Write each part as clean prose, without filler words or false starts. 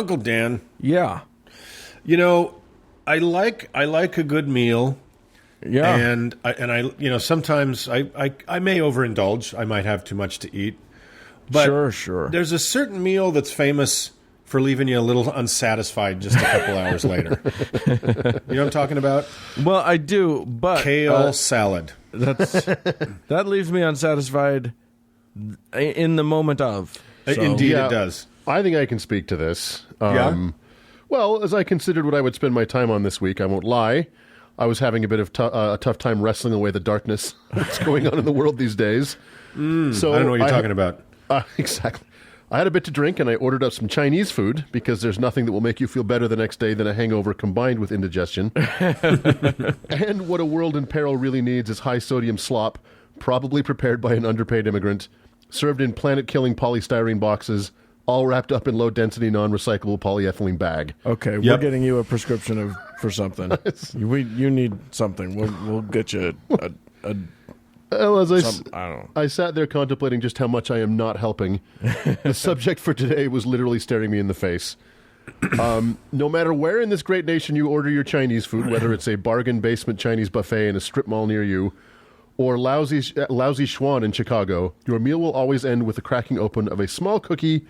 Uncle Dan. Yeah. You know, I like a good meal. Yeah. And I sometimes I may overindulge. I might have too much to eat. But Sure. There's a certain meal that's famous for leaving you a little unsatisfied just a couple hours later. You know what I'm talking about? Well, I do, but Kale salad. That leaves me unsatisfied in the moment of. So. Indeed, it does. I think I can speak to this. Yeah? Well, as I considered what I would spend my time on this week, I won't lie. I was having a bit of a tough time wrestling away the darkness that's going on in the world these days. So I don't know what you're talking about. Exactly. I had a bit to drink, and I ordered up some Chinese food because there's nothing that will make you feel better the next day than a hangover combined with indigestion. And what a world in peril really needs is high-sodium slop, probably prepared by an underpaid immigrant, served in planet-killing polystyrene boxes, all wrapped up in low-density, non-recyclable polyethylene bag. Okay, we're getting you a prescription for something. You need something. We'll get you a Well, as I don't know. I sat there contemplating just how much I am not helping. The subject for today was literally staring me in the face. No matter where in this great nation you order your Chinese food, whether it's a bargain basement Chinese buffet in a strip mall near you, or lousy Schwan in Chicago, your meal will always end with the cracking open of a small cookie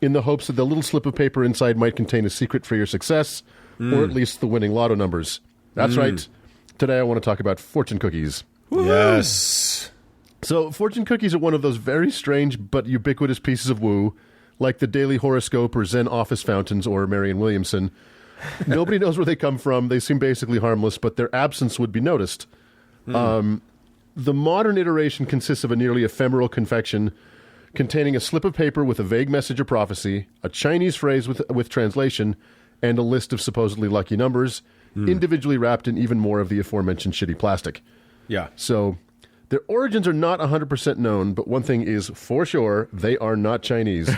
in the hopes that the little slip of paper inside might contain a secret for your success, or at least the winning lotto numbers. That's right. Today I want to talk about fortune cookies. Woo-hoo. Yes. So fortune cookies are one of those very strange but ubiquitous pieces of woo, like the Daily Horoscope or Zen Office Fountains or Marianne Williamson. Nobody knows where they come from. They seem basically harmless, but their absence would be noticed. The modern iteration consists of a nearly ephemeral confection containing a slip of paper with a vague message or prophecy, a Chinese phrase with translation, and a list of supposedly lucky numbers, individually wrapped in even more of the aforementioned shitty plastic. Yeah. So their origins are not 100% known, but one thing is for sure, they are not Chinese.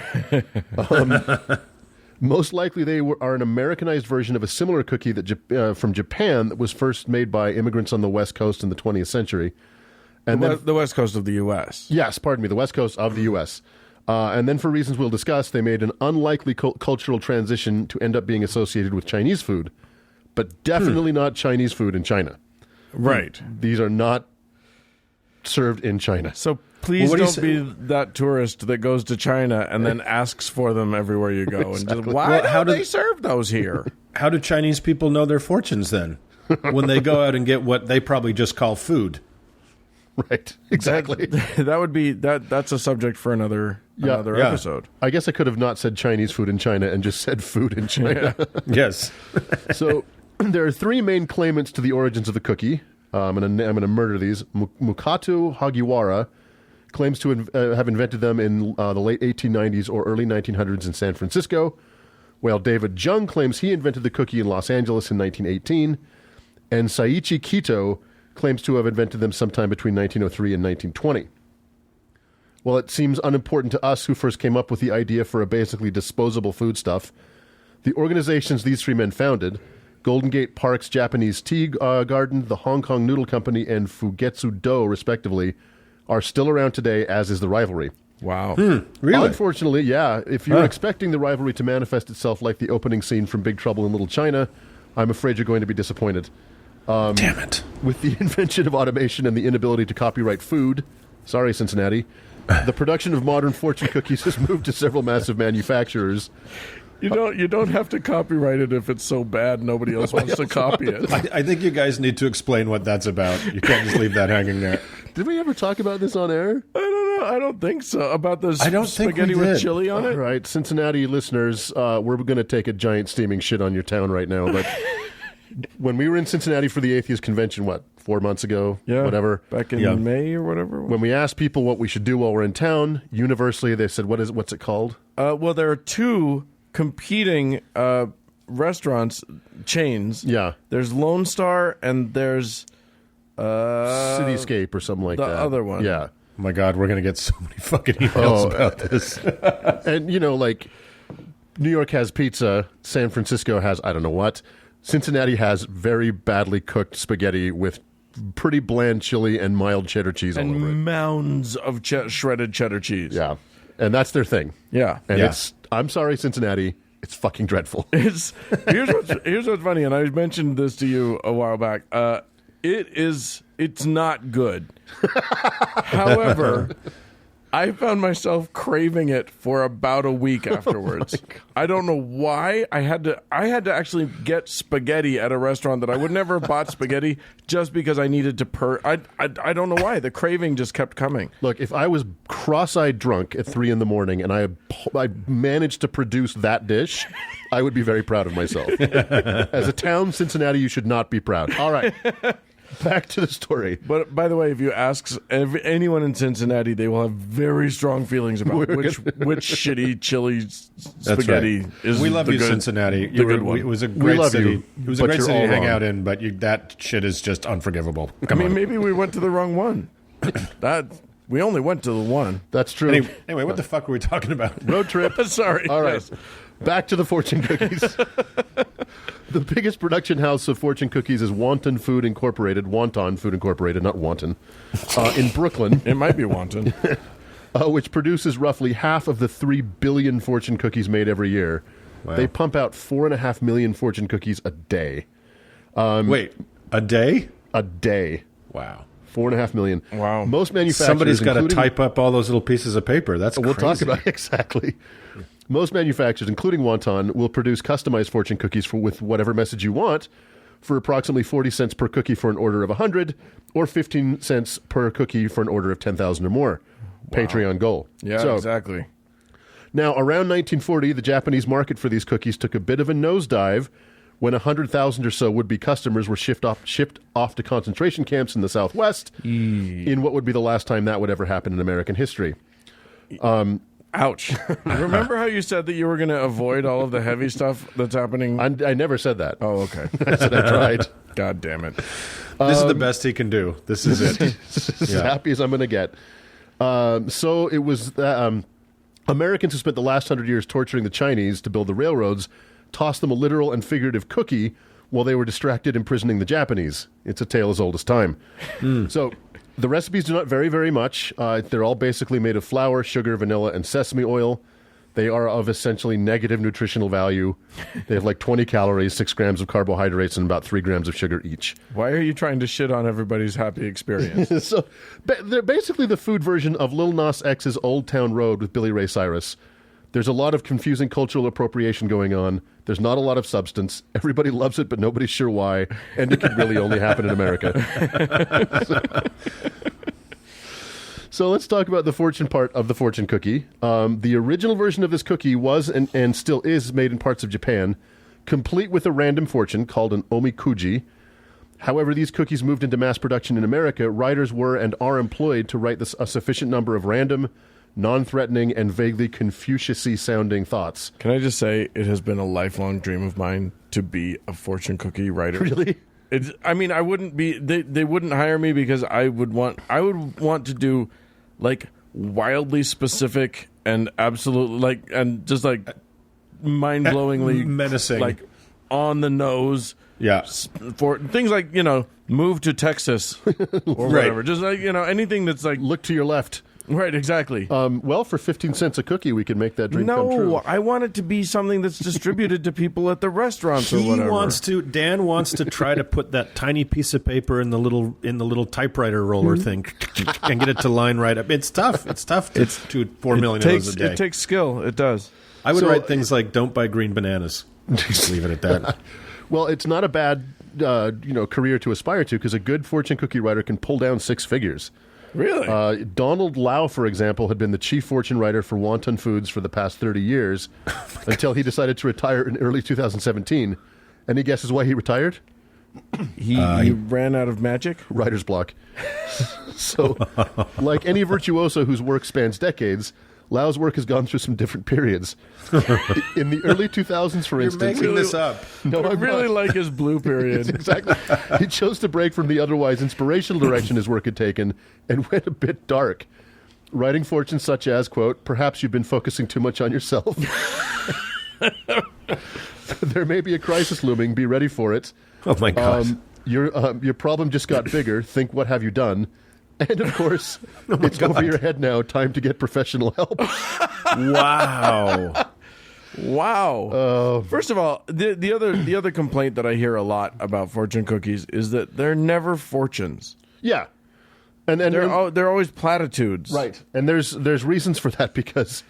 Most likely they are an Americanized version of a similar cookie that from Japan that was first made by immigrants on the West Coast in the 20th century. And the West Coast of the U.S. Yes, pardon me, the West Coast of the U.S. And then for reasons we'll discuss, they made an unlikely cultural transition to end up being associated with Chinese food, but definitely not Chinese food in China. Right. These are not served in China. So please don't be that tourist that goes to China and then asks for them everywhere you go. Exactly. And just, why don't they serve those here? How do Chinese people know their fortunes then? When they go out and get what they probably just call food. Right. Exactly. That would be that's a subject for another episode. I guess I could have not said Chinese food in China and just said food in China. Yes. So there are three main claimants to the origins of the cookie. I'm going to murder these. Mukatu Hagiwara claims to have invented them in the late 1890s or early 1900s in San Francisco, while David Jung claims he invented the cookie in Los Angeles in 1918, and Saiichi Kito claims to have invented them sometime between 1903 and 1920. While it seems unimportant to us who first came up with the idea for a basically disposable foodstuff, the organizations these three men founded, Golden Gate Park's Japanese Tea Garden, the Hong Kong Noodle Company, and Fugetsu Do, respectively, are still around today, as is the rivalry. Wow. Really? Unfortunately, yeah. If you're expecting the rivalry to manifest itself like the opening scene from Big Trouble in Little China, I'm afraid you're going to be disappointed. Damn it. With the invention of automation and the inability to copyright food, sorry, Cincinnati, the production of modern fortune cookies has moved to several massive manufacturers. You don't have to copyright it if it's so bad nobody else wants to copy it. I think you guys need to explain what that's about. You can't just leave that hanging there. Did we ever talk about this on air? I don't know. I don't think so. About the we spaghetti with did. chili on it? All right, Cincinnati listeners, we're going to take a giant steaming shit on your town right now. But when we were in Cincinnati for the Atheist Convention, 4 months ago? Yeah. Whatever. Back in May or whatever. When we asked people what we should do while we're in town, universally they said, what's it called? Well, there are two competing restaurants chains. Yeah. There's Lone Star and there's Cityscape or something like the that. other one. Yeah. Oh my God, we're going to get so many fucking emails about this. And, like, New York has pizza, San Francisco has I don't know what, Cincinnati has very badly cooked spaghetti with pretty bland chili and mild cheddar cheese all over it. And mounds of shredded cheddar cheese. Yeah. And that's their thing. Yeah. And I'm sorry, Cincinnati, It's fucking dreadful. Here's what's funny, and I mentioned this to you a while back. It's not good. However, I found myself craving it for about a week afterwards. I don't know why. I had to actually get spaghetti at a restaurant that I would never have bought spaghetti just because I needed to I don't know why. The craving just kept coming. Look, if I was cross-eyed drunk at 3 a.m. and I managed to produce that dish, I would be very proud of myself. As a town, Cincinnati, you should not be proud. All right. Back to the story. But by the way, if you ask anyone in Cincinnati, they will have very strong feelings about which shitty chili spaghetti is. We love the you, good, Cincinnati. The good one. It was a great city. It was a great city to hang wrong. out in, but that shit is just unforgivable. Maybe we went to the wrong one. We only went to the one. That's true. Anyway, what the fuck were we talking about? Road trip. Sorry. All right. Yes. Back to the fortune cookies. The biggest production house of fortune cookies is Wonton Food Incorporated, not Wonton, in Brooklyn. It might be wanton. Which produces roughly half of the 3 billion fortune cookies made every year. Wow. They pump out 4.5 million fortune cookies a day. Wait, a day? A day. Wow. 4.5 million. Wow. Most manufacturers... Somebody's got to type up all those little pieces of paper. That's We'll crazy. talk about it. Exactly. Most manufacturers, including Wonton, will produce customized fortune cookies with whatever message you want for approximately 40 cents per cookie for an order of 100 or 15 cents per cookie for an order of 10,000 or more. Wow. Patreon goal. Yeah, exactly. Now, around 1940, the Japanese market for these cookies took a bit of a nosedive when 100,000 or so would-be customers were shipped off to concentration camps in the Southwest in what would be the last time that would ever happen in American history. Ouch. Remember how you said that you were going to avoid all of the heavy stuff that's happening? I never said that. Oh, okay. I said I tried. God damn it. This is the best he can do. This is it. As happy as I'm going to get. So it was Americans who spent the last 100 years torturing the Chinese to build the railroads tossed them a literal and figurative cookie while they were distracted imprisoning the Japanese. It's a tale as old as time. So the recipes do not vary very much. They're all basically made of flour, sugar, vanilla, and sesame oil. They are of essentially negative nutritional value. They have like 20 calories, 6 grams of carbohydrates, and about 3 grams of sugar each. Why are you trying to shit on everybody's happy experience? So they're basically the food version of Lil Nas X's Old Town Road with Billy Ray Cyrus. There's a lot of confusing cultural appropriation going on. There's not a lot of substance. Everybody loves it, but nobody's sure why. And it can really only happen in America. So let's talk about the fortune part of the fortune cookie. The original version of this cookie was and still is made in parts of Japan, complete with a random fortune called an omikuji. However, these cookies moved into mass production in America. Writers were and are employed to write a sufficient number of random, non-threatening, and vaguely Confucius-y sounding thoughts. Can I just say it has been a lifelong dream of mine to be a fortune cookie writer? Really? I wouldn't be. They wouldn't hire me because I would want to do like wildly specific and absolute and just like mind-blowingly menacing, like on the nose. Yeah, for things like move to Texas or whatever. Just like anything that's like look to your left. Right, exactly. Well, for 15 cents a cookie, we can make that dream come true. No, I want it to be something that's distributed to people at the restaurants or whatever. Dan wants to try to put that tiny piece of paper in the little typewriter roller thing and get it to line right up. It's tough. It's tough to do 4 million of those a day. It takes skill. It does. I would write things like "Don't buy green bananas." Just leave it at that. Well, it's not a bad career to aspire to because a good fortune cookie writer can pull down 6 figures. Really? Donald Lau, for example, had been the chief fortune writer for Wonton Foods for the past 30 years until he decided to retire in early 2017. Any guesses why he retired? He ran out of magic? Writer's block. So, like any virtuoso whose work spans decades, Lau's work has gone through some different periods. In the early 2000s, for instance... You're making this up. No, I really like his blue period. Exactly. He chose to break from the otherwise inspirational direction his work had taken and went a bit dark, writing fortunes such as, quote, "Perhaps you've been focusing too much on yourself. There may be a crisis looming. Be ready for it. Oh, my God. Your problem just got bigger. Think, what have you done? And, of course, it's over your head now. Time to get professional help." Wow. Wow. First of all, the other complaint that I hear a lot about fortune cookies is that they're never fortunes. Yeah. And they're always platitudes. Right. And there's reasons for that, because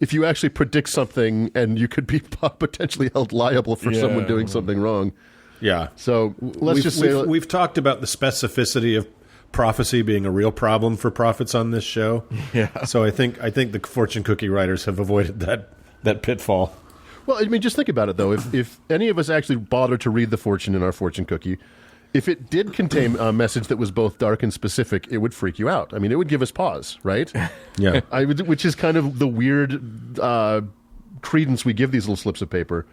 if you actually predict something, and you could be potentially held liable for someone doing something wrong. Yeah. So we've talked about the specificity of prophecy being a real problem for prophets on this show. Yeah. So I think the fortune cookie writers have avoided that pitfall. Well, I mean, just think about it, though. If any of us actually bothered to read the fortune in our fortune cookie, if it did contain a message that was both dark and specific, it would freak you out. I mean, it would give us pause, right? Yeah. Which is kind of the weird credence we give these little slips of paper.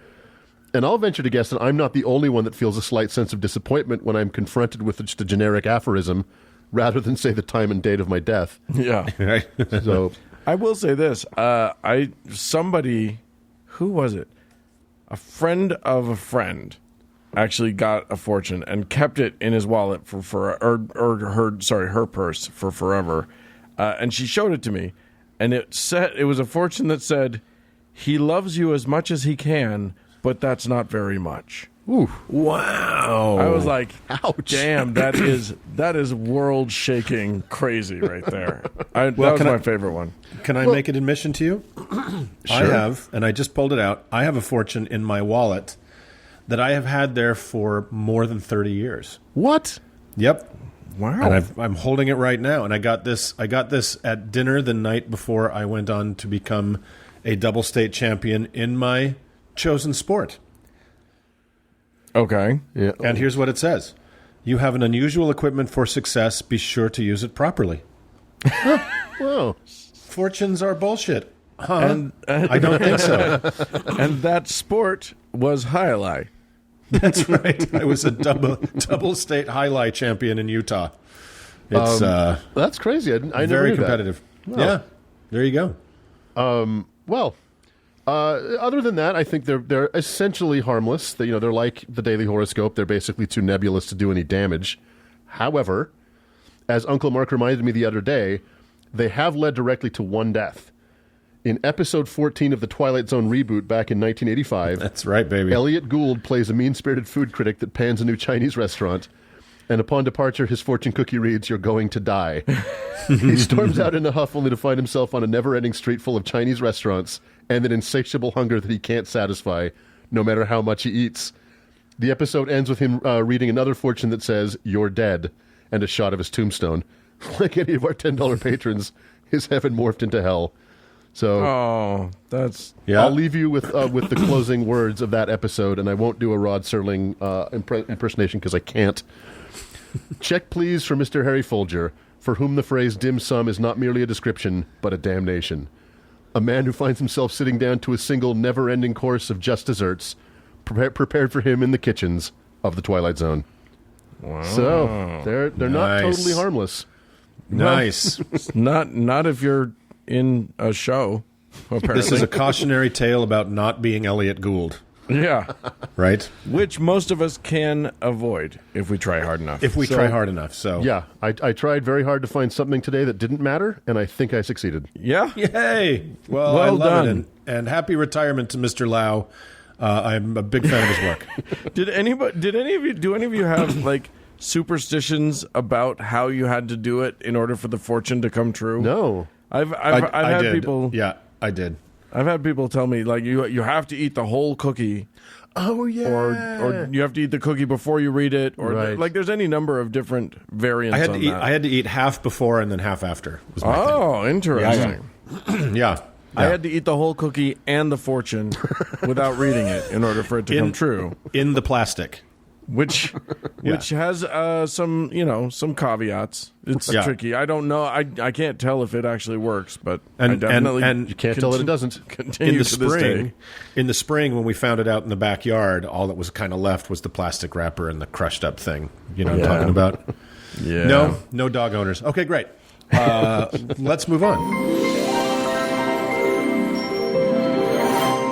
And I'll venture to guess that I'm not the only one that feels a slight sense of disappointment when I'm confronted with just a generic aphorism rather than, say, the time and date of my death. Yeah. Right. So I will say this. Somebody, who was it? A friend of a friend actually got a fortune and kept it in his wallet her purse for forever. And she showed it to me. And it was a fortune that said, "He loves you as much as he can, but that's not very much." ooh, Wow. I was like, ouch. damn, that is world shaking crazy right there. That was my favorite one. Can I make an admission to you? I have, and I just pulled it out. I have a fortune in my wallet that I have had there for more than 30 years. What? Yep. Wow. And I'm holding it right now. And I got this at dinner the night before I went on to become a double state champion in my chosen sport. Okay. Yeah. And here's what it says. You have an unusual equipment for success. Be sure to use it properly. Whoa. Fortunes are bullshit. Huh? I don't think so. And that sport was highlight. That's right. I was a double state highlight champion in Utah. It's That's crazy. I never very knew that. competitive. Wow. Yeah. There you go. Well, other than that, I think they're essentially harmless. They're like the daily horoscope. They're basically too nebulous to do any damage. However, as Uncle Mark reminded me the other day, they have led directly to one death. In episode 14 of the Twilight Zone reboot back in 1985, That's right, baby. Elliot Gould plays a mean-spirited food critic that pans a new Chinese restaurant. And upon departure, his fortune cookie reads, "You're going to die." He storms out in a huff only to find himself on a never-ending street full of Chinese restaurants and an insatiable hunger that he can't satisfy, no matter how much he eats. The episode ends with him reading another fortune that says, "You're dead," and a shot of his tombstone. Like any of our $10 patrons, his heaven morphed into hell. So that's... Yeah. I'll leave you with the closing words of that episode, and I won't do a Rod Serling impersonation because I can't. Check, please, for Mr. Harry Folger, for whom the phrase dim sum is not merely a description, but a damnation. A man who finds himself sitting down to a single never-ending course of just desserts, prepared for him in the kitchens of the Twilight Zone. Wow. So they're not Nice. totally harmless. Nice. Not if you're in a show, apparently. This is a cautionary tale about not being Elliot Gould, Yeah. right? Which most of us can avoid if we try hard enough. If we try hard enough. So Yeah, I tried very hard to find something today that didn't matter, and I think I succeeded. Yeah? Yay! Well, Well I love done. it, and happy retirement to Mr. Lau. I'm a big fan of his work. Do any of you have like superstitions about how you had to do it in order for the fortune to come true? No. I've I had did. people. Yeah, I did. I've had people tell me like you have to eat the whole cookie, Oh, yeah. or you have to eat the cookie before you read it, or Right. like there's any number of different variants. I had on to eat. that. I had to eat half before and then half after. Was my Oh, interesting. thing. Yeah. I had to eat the whole cookie and the fortune without reading it in order for it to come true. in the plastic. Which has some caveats. It's Yeah. tricky. I don't know. I can't tell if it actually works, but And- I definitely and You can't tell that it doesn't. Continue In the to this day. spring, when we found it out in the backyard, all that was kind of left was the plastic wrapper and the crushed up thing. You know what I'm talking about? Yeah. No dog owners. Okay, great. Let's move on.